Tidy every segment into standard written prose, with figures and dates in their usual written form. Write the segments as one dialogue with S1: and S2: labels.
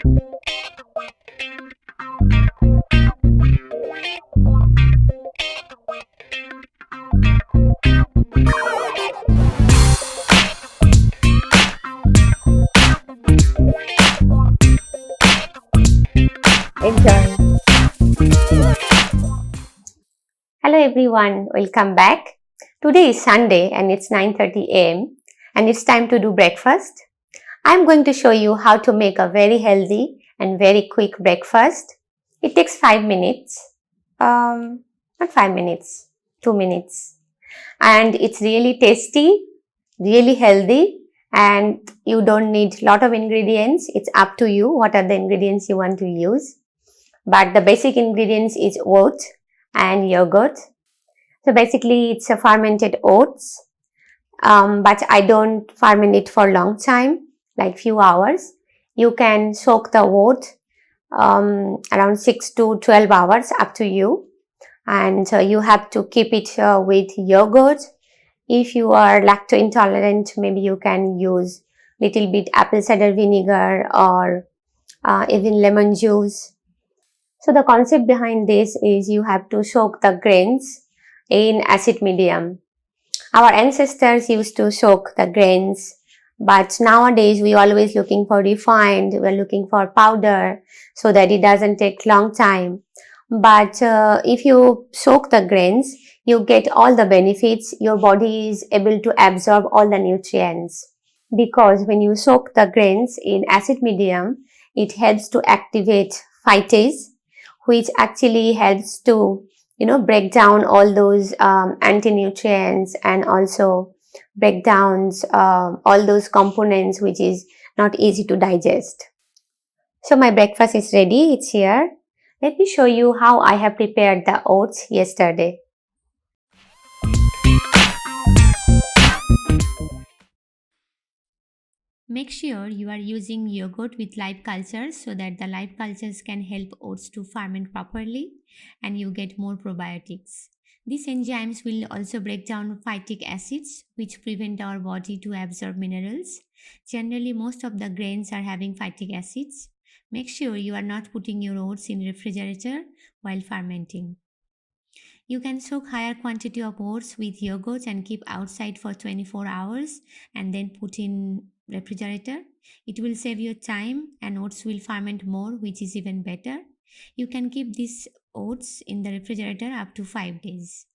S1: Enjoy. Hello everyone, welcome back. Today is Sunday and it's 9:30 a.m. and it's time to do breakfast. I'm going to show you how to make a very healthy and very quick breakfast. It takes 5 minutes. Not 5 minutes, 2 minutes. And it's really tasty, really healthy, and you don't need lot of ingredients. It's up to you what are the ingredients you want to use. But the basic ingredients is oat and yogurt. So basically it's a fermented oats, but I don't ferment it for a long time, like few hours. You can soak the oat around 6 to 12 hours, up to you. And you have to keep it with yogurt. If you are lactose intolerant, maybe you can use little bit apple cider vinegar or even lemon juice. So the concept behind this is you have to soak the grains in acid medium. Our ancestors used to soak the grains, but nowadays we always looking for refined, we're looking for powder so that it doesn't take long time. But if you soak the grains, you get all the benefits. Your body is able to absorb all the nutrients. Because when you soak the grains in acid medium, it helps to activate phytase, which actually helps to break down all those anti-nutrients and also break down all those components which is not easy to digest. So my breakfast is ready, it's here. Let me show you how I have prepared the oats yesterday. Make sure you are using yogurt with live cultures so that the live cultures can help oats to ferment properly and you get more probiotics. These enzymes will also break down phytic acids which prevent our body to absorb minerals. Generally, most of the grains are having phytic acids. Make sure you are not putting your oats in refrigerator while fermenting. You can soak higher quantity of oats with yogurt and keep outside for 24 hours and then put in refrigerator. It will save you time and oats will ferment more, which is even better. You can keep these oats in the refrigerator up to 5 days.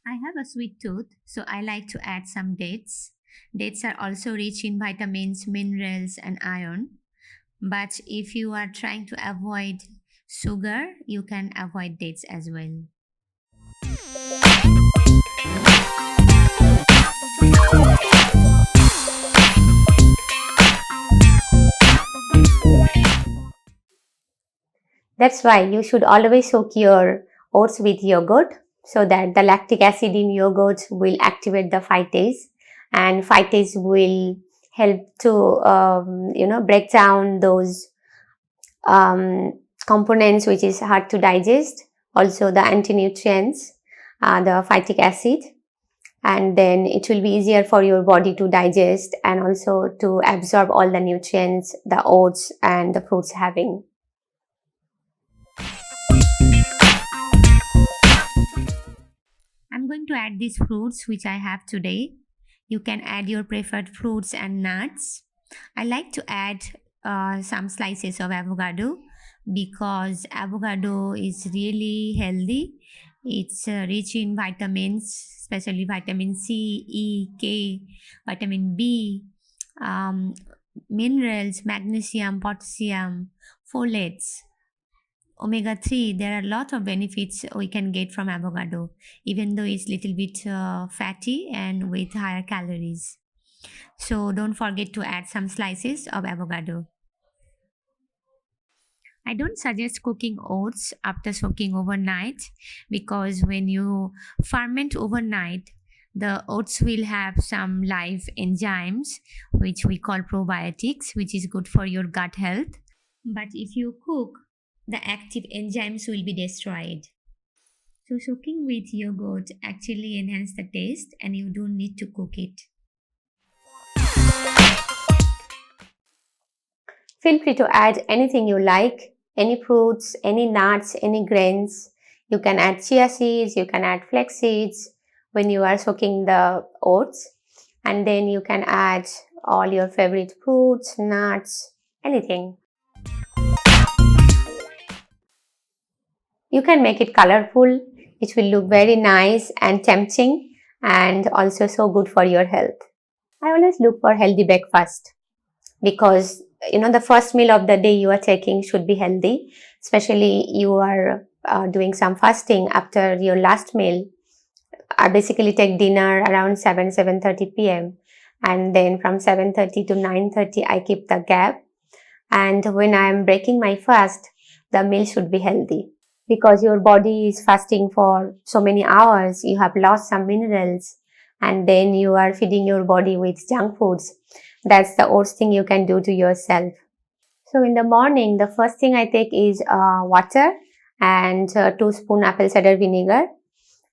S1: I have a sweet tooth, so I like to add some dates. Dates are also rich in vitamins, minerals, and iron. But if you are trying to avoid sugar, you can avoid dates as well. That's why you should always soak your oats with yogurt so that the lactic acid in yogurt will activate the phytase and phytase will help to break down those components which is hard to digest, also the anti-nutrients, the phytic acid, and then it will be easier for your body to digest and also to absorb all the nutrients the oats and the fruits having. I'm going to add these fruits which I have today. You can add your preferred fruits and nuts. I like to add some slices of avocado because avocado is really healthy. It's rich in vitamins, especially vitamin C, E, K, vitamin B, um, minerals, magnesium, potassium, folates, omega 3. There are a lot of benefits we can get from avocado, even though it's little bit fatty and with higher calories. So don't forget to add some slices of avocado. I don't suggest cooking oats after soaking overnight because when you ferment overnight, the oats will have some live enzymes which we call probiotics, which is good for your gut health. But if you cook, the active enzymes will be destroyed. So soaking with yogurt actually enhance the taste and you don't need to cook it. Feel free to add anything you like, any fruits, any nuts, any grains. You can add chia seeds, you can add flax seeds when you are soaking the oats, and then you can add all your favorite fruits, nuts, anything. You can make it colorful, which will look very nice and tempting and also so good for your health. I always look for healthy breakfast because the first meal of the day you are taking should be healthy, especially you are doing some fasting after your last meal. I basically take dinner around 7:30 p.m. and then from 7:30 to 9:30 I keep the gap, and when I am breaking my fast, the meal should be healthy because your body is fasting for so many hours, you have lost some minerals, and then you are feeding your body with junk foods. That's the worst thing you can do to yourself. So in the morning, the first thing I take is water and 2 spoon apple cider vinegar.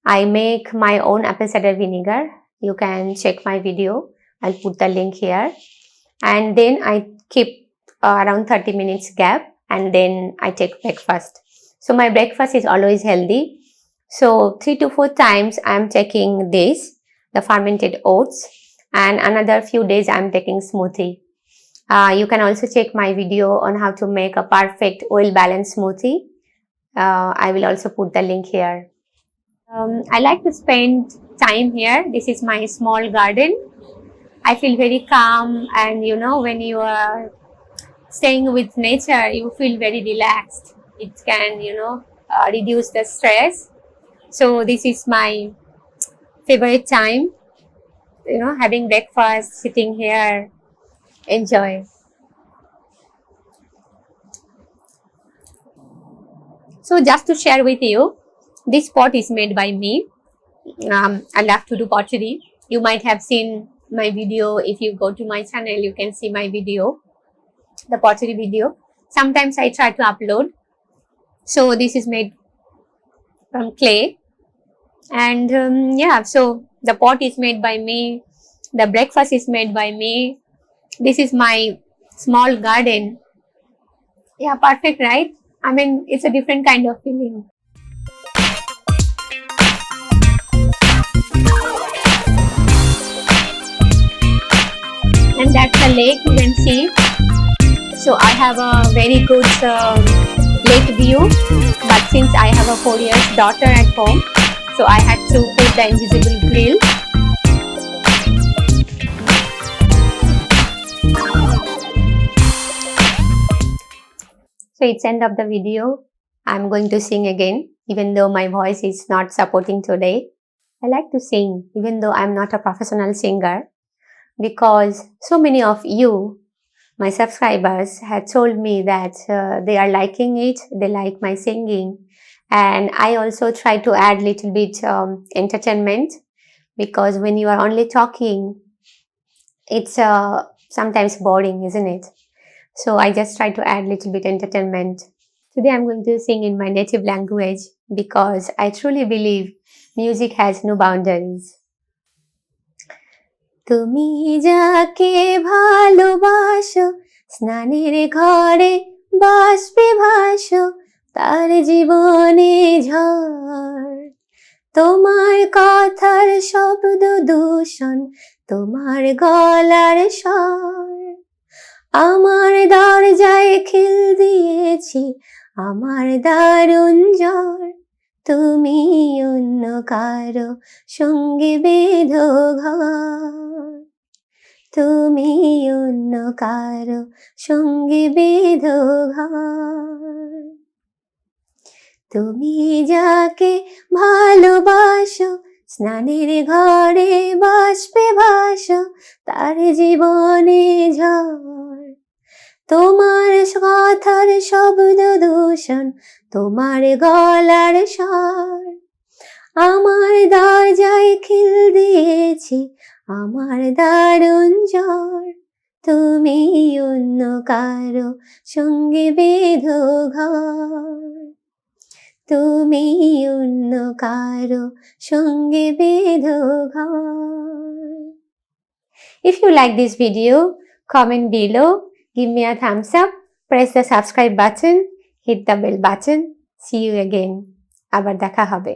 S1: I make my own apple cider vinegar. You can check my video. I'll put the link here. And then I keep around 30 minutes gap, and then I take breakfast. So my breakfast is always healthy. So 3 to 4 times I'm taking this, the fermented oats, and another few days I'm taking smoothie. You can also check my video on how to make a perfect oil balanced smoothie. I will also put the link here. I like to spend time here. This is my small garden. I feel very calm, and when you are staying with nature, you feel very relaxed. It can, reduce the stress. So this is my favorite time, having breakfast, sitting here, enjoy. So just to share with you, this pot is made by me. I love to do pottery. You might have seen my video. If you go to my channel, you can see my video, the pottery video. Sometimes I try to upload. So this is made from clay, and yeah, so the pot is made by me, the breakfast is made by me. This is my small garden. Yeah, perfect, right? I mean, it's a different kind of feeling. And that's the lake you can see. So I have a very good lake view, but since I have a 4 year daughter at home, so I had to put the invisible grill. So it's end of the video. I'm going to sing again, even though my voice is not supporting today. I like to sing, even though I'm not a professional singer, because so many of you, my subscribers, had told me that they are liking it, they like my singing, and I also try to add little bit entertainment, because when you are only talking, it's sometimes boring, isn't it? So I just try to add little bit entertainment. Today I'm going to sing in my native language because I truly believe music has no boundaries. তুমি যাকে ভালোবাসো স্নানের ঘরে বাষ্পে ভাসো তার জীবনে ঝড় তোমার কথার শব্দ দূষণ তোমার গলার স্বর আমার দরজায় খিল দিয়েছি আমার দারুণ জ্বর তুমি অন্য কারো সঙ্গে বেঁধো ঘর তুমি অন্য কারো সঙ্গে বেঁধো ঘর তুমি যাকে ভালোবাসো স্নানের ঘরে বাষ্পে ভাসো তার জীবনে ঝড় তোমার কথার শব্দ দূষণ তোমার গলার স্বর আমার দরজায় খিল দিয়েছি আমার দারুণ জ্বর তুমি অন্য কারো সঙ্গে বেঁধো ঘর তুমি অন্য কারো সঙ্গে বেঁধো ঘর. If you like this video, comment below Give me a thumbs up, press the subscribe button, hit the bell button. See you again. আবার দেখা হবে।